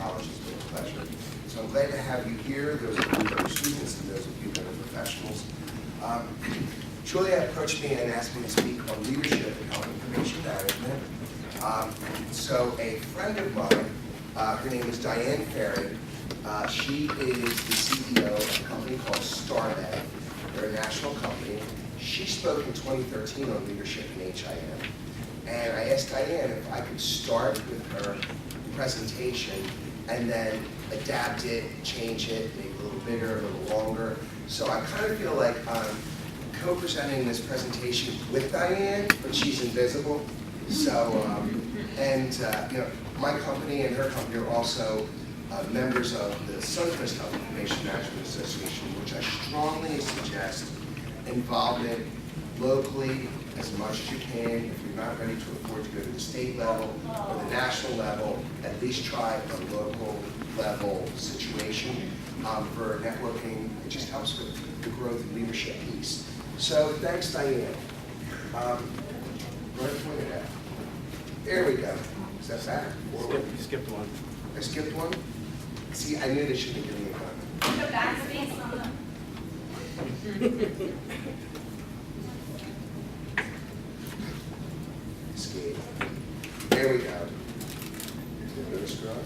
college has been a pleasure. So I'm glad to have you here, those of you that are students and those of you that are professionals. Julia approached me and asked me to speak on leadership and health information management. So a friend of mine, her name is Diane Ferry. She is the CEO of a company called StarMed. They're a national company. She spoke in 2013 on leadership in HIM. And I asked Diane if I could start with her presentation and then adapt it, change it, make it a little bigger, a little longer. So I kind of feel like I'm co-presenting this presentation with Diane, but she's invisible. So, you know, my company and her company are also members of the Suncoast Health Information Management Association, which I strongly suggest involvement locally as much as you can. If you're not ready to afford to go to the state level or the national level, at least try a local level situation for networking. It just helps with the growth and leadership piece. So thanks, Diane. Where to point it at? There we go. Is that back? You skipped one. I skipped one? See, I knew they should have given me a comment. The backspace on them. Escape. There we go. Go to scroll.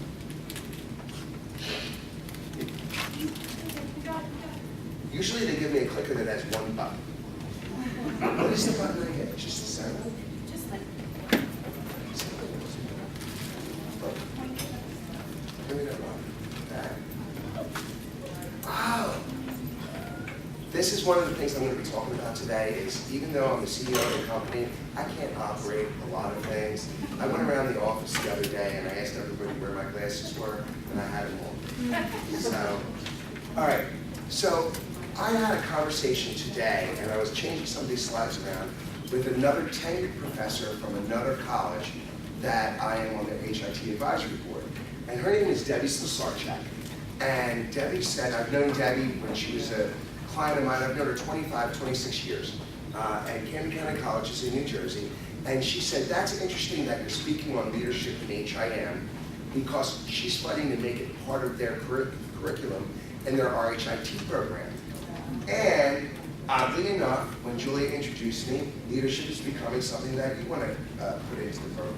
Usually they give me a clicker that has one button. What is the button I get? Just the center? Just like. Give me that one. That. Oh! This is one of the things I'm going to be talking about today is even though I'm the CEO of the company, I can't operate a lot of things. I went around the office the other day and I asked everybody where my glasses were and I had them all. So, all right. So I had a conversation today and I was changing some of these slides around with another tenured professor from another college that I am on the HIT advisory board. And her name is Debbie Slasarchak. And Debbie said, I've known Debbie when she was a client of mine. I've known her 25, 26 years at Camden County Colleges in New Jersey. And she said, that's interesting that you're speaking on leadership in HIM because she's fighting to make it part of their curriculum in their RHIT program. And oddly enough, when Julia introduced me, leadership is becoming something that you want to put into the program.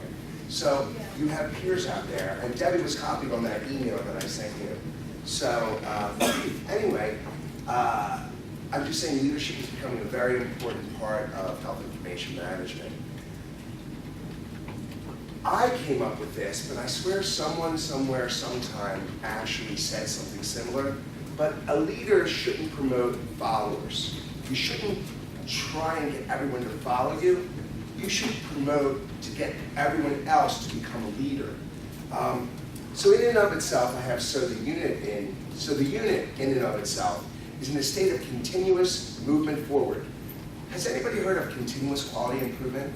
So you have peers out there, and Debbie was copied on that email that I sent you. So anyway, I'm just saying leadership is becoming a very important part of health information management. I came up with this, but I swear someone somewhere sometime actually said something similar. But a leader shouldn't promote followers. You shouldn't try and get everyone to follow you. You should promote to get everyone else to become a leader. So in and of itself, I have the unit in. So the unit in and of itself is in a state of continuous movement forward. Has anybody heard of continuous quality improvement?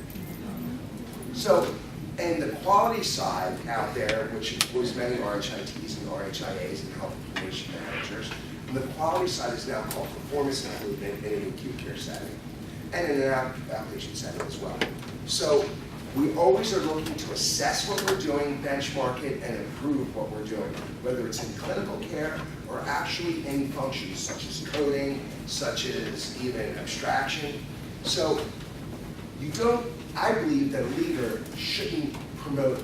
So, and the quality side out there, which employs many RHITs and RHIAs and health information managers, and the quality side is now called performance improvement in an acute care setting and in an outpatient setting as well. So we always are looking to assess what we're doing, benchmark it, and improve what we're doing, whether it's in clinical care or actually in functions such as coding, such as even abstraction. So you don't, I believe that a leader shouldn't promote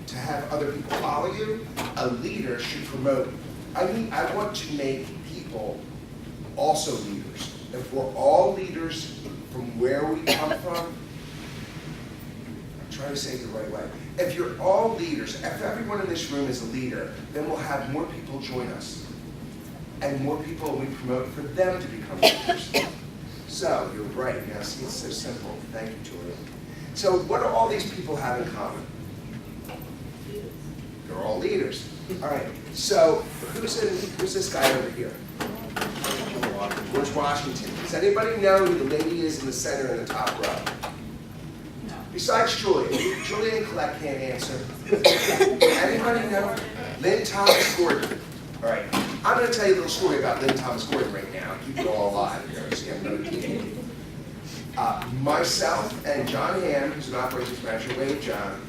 to have other people follow you. A leader should promote, I want to make people also leaders. If we're all leaders from where we come from, I'm trying to say it the right way. If you're all leaders, if everyone in this room is a leader, then we'll have more people join us. And more people we promote for them to become leaders. So, you're right. Now, see, it's so simple. Thank you, Julia. So, what do all these people have in common? They're all leaders. All right. So, who's this guy over here? George Washington. Does anybody know who the lady is in the center in the top row? No. Besides Julia. Julia and Colette can't answer. Anybody know? Lynn Thomas Gordon. All right. I'm going to tell you a little story about Lynn Thomas Gordon right now. Keep you all alive here. See, I'm going to keep you. Myself and John Hamm, who's an operations manager, Wade John,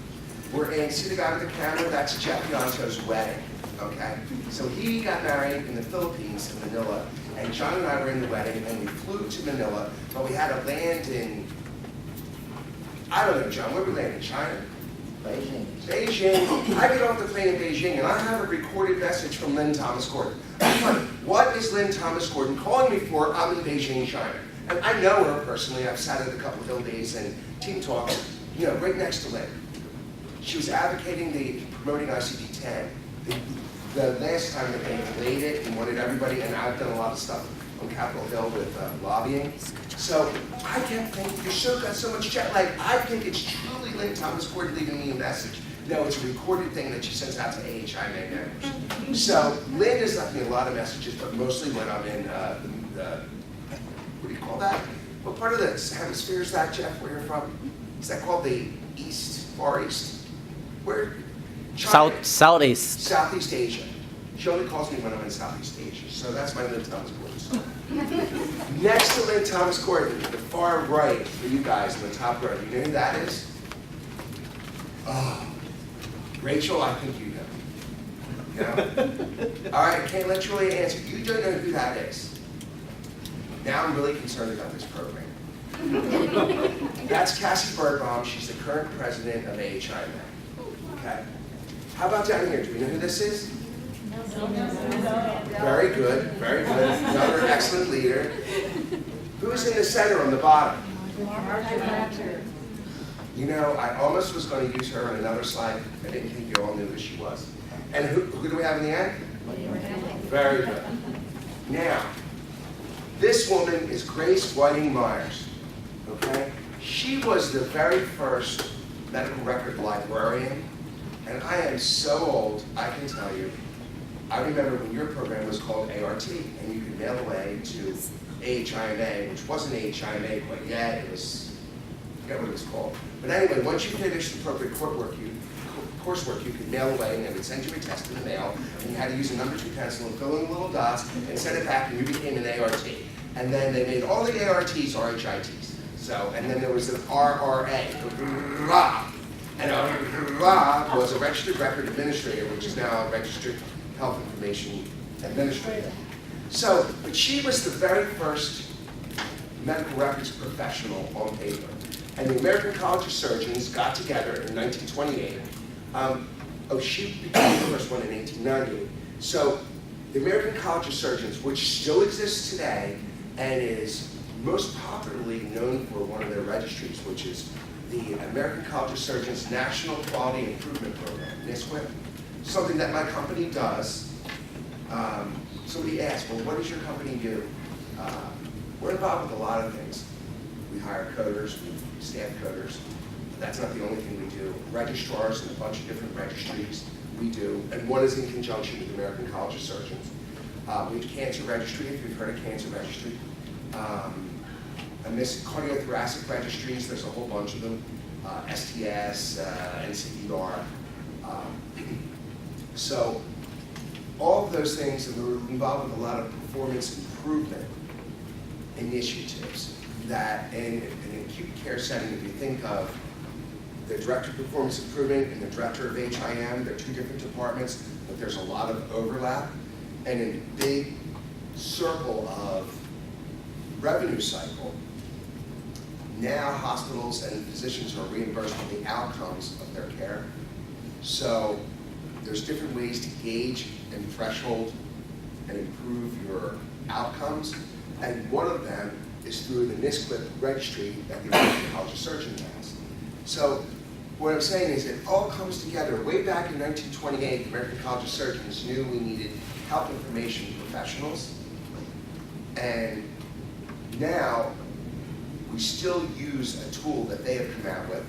were in, see the guy with the camera? That's Jeff Yonto's wedding. okay? So he got married in the Philippines, in Manila, and John and I were in the wedding, and we flew to Manila, but we had to land in, I don't know, John, where we land in China? Beijing. Beijing. I get off the plane in Beijing, and I have a recorded message from Lynn Thomas Gordon. I'm like, what is Lynn Thomas Gordon calling me for? I'm in Beijing, China. And I know her personally. I've sat at a couple of hill days and team talks, you know, right next to Lynn. She was advocating promoting ICD-10. The last time that they delayed it and wanted everybody, and I've done a lot of stuff on Capitol Hill with lobbying. So I kept thinking, your show got so much jet lag. I think it's truly Lynn Thomas Gordon leaving me a message. No, it's a recorded thing that she sends out to AHIMA members. So Lynn has left me a lot of messages, but mostly when I'm in what do you call that? What part of the hemisphere is that, Jeff, where you're from? Is that called the East, Far East? Where? China. Southeast. Southeast Asia. She only calls me when I'm in Southeast Asia. So that's my Lynn Thomas Gordon song. Next to Lynn Thomas Gordon, the far right for you guys in the top row. You know who that is? Oh, Rachel, I think you know. No? All right, I can't let Julia answer. You don't know who that is. Now I'm really concerned about this program. That's Cassie Birdbaum. She's the current president of AHIMA. Okay. How about down here? Do we know who this is? Very good, very good. Another excellent leader. Who's in the center on the bottom? You know, I almost was going to use her on another slide. I didn't think you all knew who she was. And who do we have in the end? Very good. Now, this woman is Grace Whiting Myers. Okay? She was the very first medical record librarian. And I am so old, I can tell you, I remember when your program was called ART, and you could mail away to AHIMA, which wasn't AHIMA quite yet, it was, I forget what it was called. But anyway, once you finished the appropriate coursework, you could mail away, and they would send you a test in the mail, and you had to use a number 2 pencil and fill in the little dots, and send it back, and you became an ART. And then they made all the ARTs RHITs. So, and then there was an RRA, and RRA was a registered record administrator, which is now a registered health information administrator. So, but she was the very first medical records professional on paper. And the American College of Surgeons got together in 1928. She became the first one in 1898. So the American College of Surgeons, which still exists today and is most popularly known for one of their registries, which is the American College of Surgeons National Quality Improvement Program, NISQIP, something that my company does. Somebody asked, well, what does your company do? We're involved with a lot of things. We hire coders, we staff coders. That's not the only thing we do. Registrars and a bunch of different registries we do, and one is in conjunction with the American College of Surgeons. We have cancer registry, if you've heard of cancer registry. And this cardiothoracic registries, there's a whole bunch of them. STS, NCDR. So all of those things, and we're involved with a lot of performance improvement initiatives that in an acute care setting, if you think of the Director of Performance Improvement and the Director of HIM, they're 2 different departments, but there's a lot of overlap. And in a big circle of revenue cycle, now hospitals and physicians are reimbursed for the outcomes of their care. So there's different ways to gauge and threshold and improve your outcomes. And one of them is through the NISQIP registry that the American College of Surgeons has. So what I'm saying is it all comes together. Way back in 1928, the American College of Surgeons knew we needed health information professionals. And now we still use a tool that they have come out with.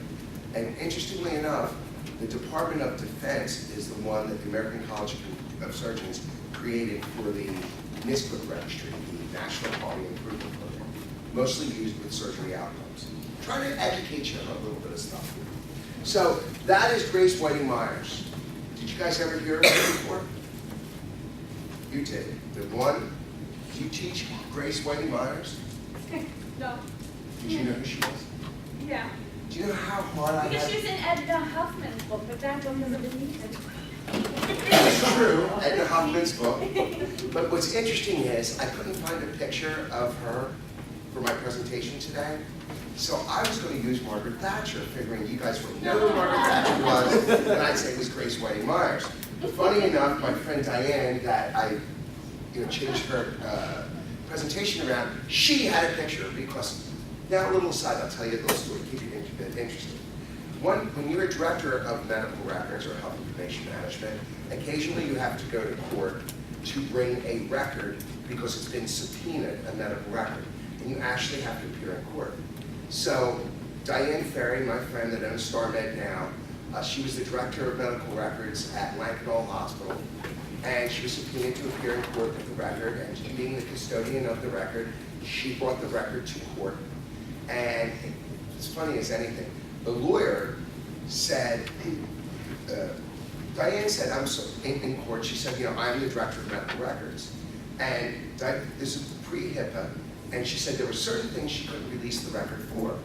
And interestingly enough, the Department of Defense is the one that the American College of Surgeons created for the NISQIP registry, the National Quality Improvement Program, mostly used with surgery outcomes. I'm trying to educate you on a little bit of stuff. So that is Grace Whiting Myers. Did you guys ever hear of her before? You did. The one, do you teach Grace Whiting Myers? No. Did you know who she was? Yeah. Do you know how hard I Because had? she's in Edna Huffman's book, but that one doesn't need it. It's true, Kaufman's book. But what's interesting is I couldn't find a picture of her for my presentation today. So I was going to use Margaret Thatcher, figuring you guys would know who Margaret Thatcher was, and I'd say it was Grace Whiting Myers. Funny enough, my friend Diane, that I changed her presentation around, she had a picture because, now a little aside, I'll tell you a little story, keep you interested. When you're a director of medical records or health information management, occasionally you have to go to court to bring a record because it's been subpoenaed, a medical record, and you actually have to appear in court. So Diane Ferry, my friend that owns StarMed now, she was the director of medical records at Lankenau Hospital, and she was subpoenaed to appear in court with the record, and she, being the custodian of the record, she brought the record to court. And it's funny as anything. The lawyer said, Diane said, in court, she said, I'm the director of medical records. And this is pre-HIPAA, and she said there were certain things she couldn't release the record for.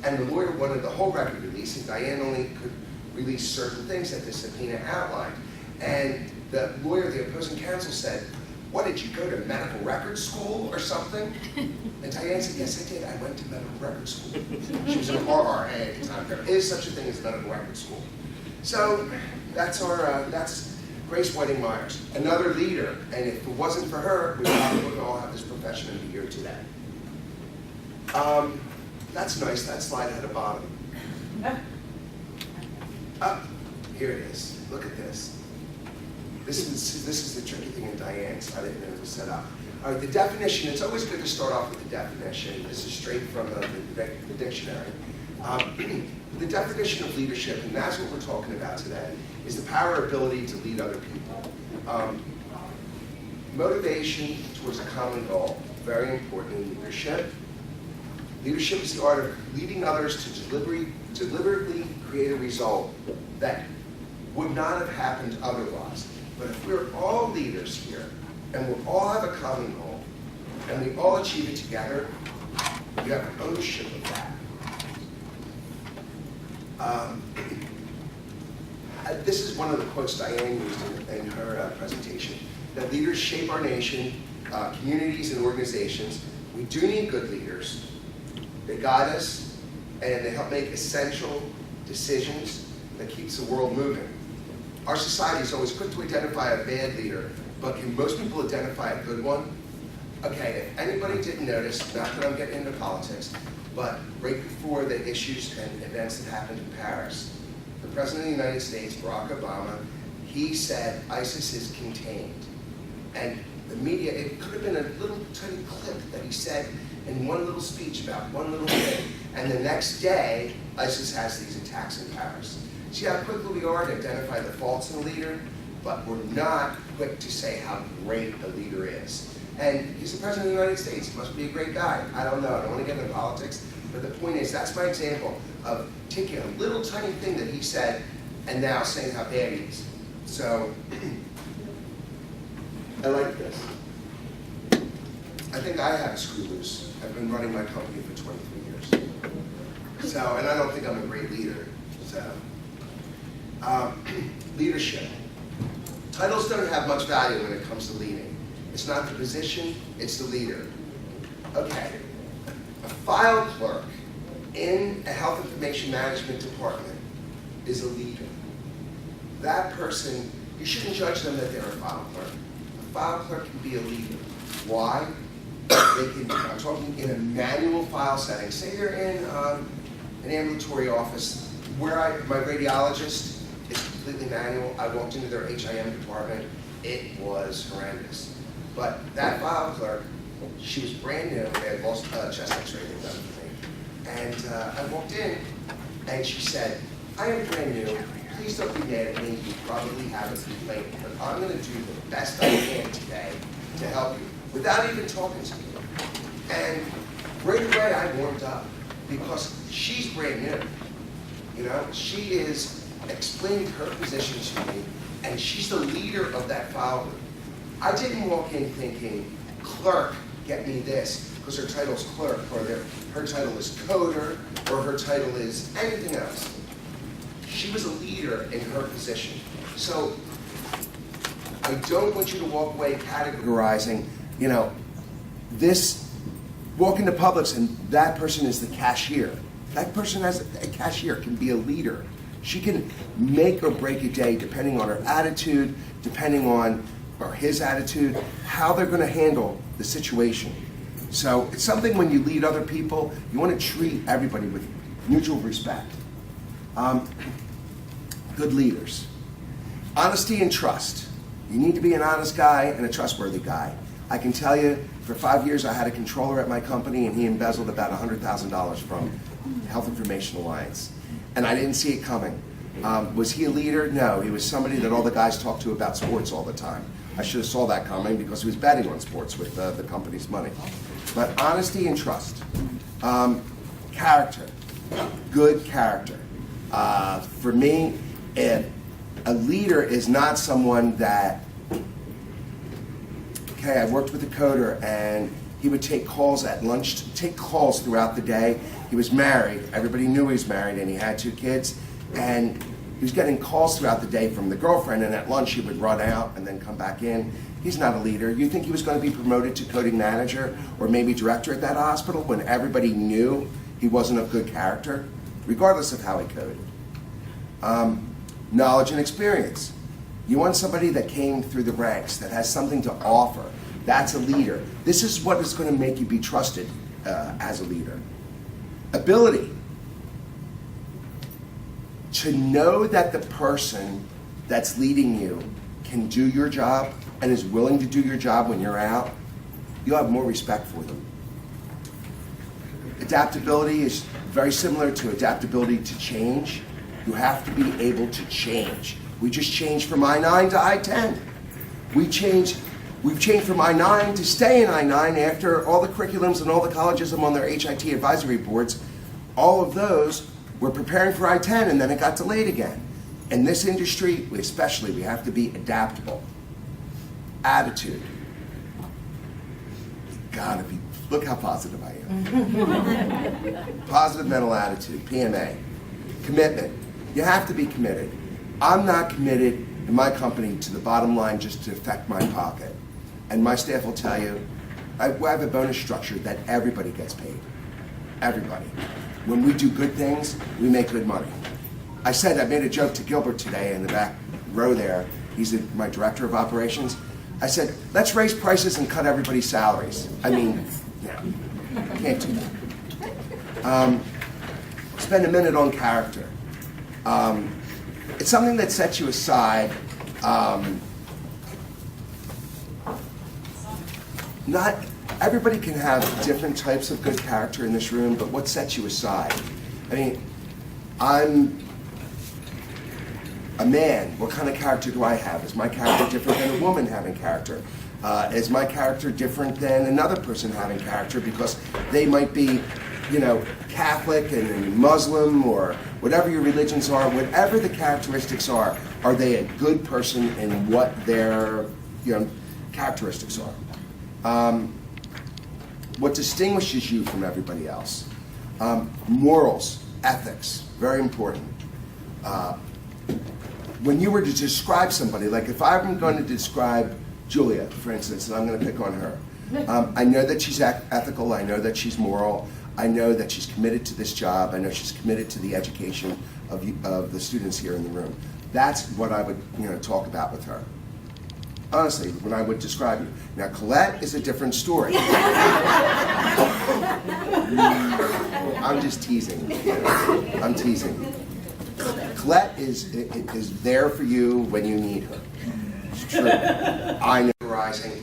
And the lawyer wanted the whole record released, and Diane only could release certain things that the subpoena outlined. And the lawyer, the opposing counsel said, what, did you go to medical records school or something? And Diane said, yes, I did. I went to medical records school. She was an RRA at the time. There is such a thing as medical records school. So that's Grace Whiting Myers, another leader. And if it wasn't for her, we probably wouldn't all have this profession and be here today. That's nice. That slide had a bottom. Here it is. Look at this. This is the tricky thing in Diane's. I didn't know it was set up. All right, the definition, it's always good to start off with the definition. This is straight from the dictionary. The definition of leadership, and that's what we're talking about today, is the power or ability to lead other people. Motivation towards a common goal, very important in leadership. Leadership is the art of leading others to deliberately create a result that would not have happened otherwise. But if we're all leaders here, and we all have a common goal, and we all achieve it together, you have ownership of that. This is one of the quotes Diane used in her presentation, that leaders shape our nation, communities, and organizations. We do need good leaders. They guide us, and they help make essential decisions that keeps the world moving. Our society is always quick to identify a bad leader, but can most people identify a good one? Okay, if anybody didn't notice, not that I'm getting into politics, but right before the issues and events that happened in Paris, the President of the United States, Barack Obama, he said ISIS is contained. And the media, it could have been a little tiny clip that he said in one little speech about one little thing, and the next day, ISIS has these attacks in Paris. See how quickly we are to identify the faults in a leader, but we're not quick to say how great the leader is. And he's the President of the United States. He must be a great guy. I don't know. I don't want to get into politics. But the point is, that's my example of taking a little tiny thing that he said and now saying how bad he is. So, I like this. I think I have a screw loose. I've been running my company for 23 years. So, and I don't think I'm a great leader. So. Leadership. Titles don't have much value when it comes to leading. It's not the position, it's the leader. Okay, a file clerk in a health information management department is a leader. That person, you shouldn't judge them that they're a file clerk. A file clerk can be a leader. Why? I'm talking in a manual file setting. Say you're in an ambulatory office where my radiologist is completely manual. I walked into their HIM department. It was horrendous. But that file clerk, she was brand new. They had lost chest x-ray thing done for me. And I walked in, and she said, I am brand new. Please don't be mad at me. You probably have a complaint. But I'm going to do the best I can today to help you without even talking to me. And right away, I warmed up because she's brand new. You know, she is explaining her position to me, and she's the leader of that file group. I didn't walk in thinking, clerk, get me this, because her title's clerk, or her title is coder, or her title is anything else. She was a leader in her position. So I I don't want you to walk away categorizing, you know, this, walk into Publix and that person is the cashier. That person as a cashier can be a leader. She can make or break a day depending on her attitude, depending on, or his attitude, how they're going to handle the situation. So it's something when you lead other people, you want to treat everybody with mutual respect. Good leaders. Honesty and trust. You need to be an honest guy and a trustworthy guy. I can tell you, for 5 years I had a controller at my company and he embezzled about $100,000 from Health Information Alliance. And I didn't see it coming. Was he a leader? No, he was somebody that all the guys talked to about sports all the time. I should have saw that coming because he was betting on sports with the company's money. But honesty and trust. Character. Good character. For me, a leader is not someone that, okay, I worked with a coder and he would take calls at lunch, take calls throughout the day. He was married, everybody knew he was married and he had 2 kids, and he was getting calls throughout the day from the girlfriend, and at lunch he would run out and then come back in. He's not a leader. You think he was going to be promoted to coding manager or maybe director at that hospital when everybody knew he wasn't of good character, regardless of how he coded? Knowledge and experience. You want somebody that came through the ranks, that has something to offer. That's a leader. This is what is going to make you be trusted as a leader. Ability. To know that the person that's leading you can do your job and is willing to do your job when you're out, you'll have more respect for them. Adaptability is very similar to adaptability to change. You have to be able to change. We just changed from I-9 to I-10. We've changed from I-9 to stay in I-9 after all the curriculums and all the colleges I'm on their HIT advisory boards. All of those were preparing for I-10 and then it got delayed again. In this industry, we have to be adaptable. Attitude. You gotta be, look how positive I am. Positive mental attitude, PMA. Commitment. You have to be committed. I'm not committed in my company to the bottom line just to affect my pocket. And my staff will tell you, I have a bonus structure that everybody gets paid. Everybody. When we do good things, we make good money. I made a joke to Gilbert today in the back row there. He's my director of operations. I said, let's raise prices and cut everybody's salaries. I mean, yeah, can't do that. Spend a minute on character. It's something that sets you aside. Not everybody can have different types of good character in this room, but what sets you aside? I mean, I'm a man. What kind of character do I have? Is my character different than a woman having character? Is my character different than another person having character because they might be, you know, Catholic and Muslim or whatever your religions are, whatever the characteristics are they a good person in what their, you know, characteristics are? What distinguishes you from everybody else? Morals, ethics, very important. When you were to describe somebody, like if I'm going to describe Julia, for instance, and I'm going to pick on her, I know that she's ethical, I know that she's moral, I know that she's committed to this job, I know she's committed to the education of the students here in the room. That's what I would, you know, talk about with her. Honestly, when I would describe you. Now, Colette is a different story. I'm just teasing. You know, I'm teasing. Colette is there for you when you need her. It's true. I know. Rising.